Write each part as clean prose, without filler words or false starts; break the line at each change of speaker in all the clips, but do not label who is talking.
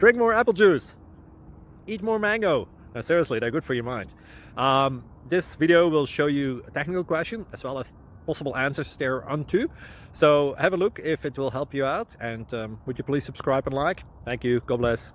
Drink more apple juice. Eat more mango. No, seriously, they're good for your mind. This video will show you a technical question as well as possible answers thereunto. So have a look if it will help you out, and would you please subscribe and like? Thank you. God bless.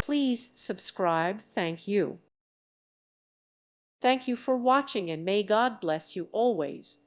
Please subscribe. Thank you. Thank you for watching, and may God bless you always.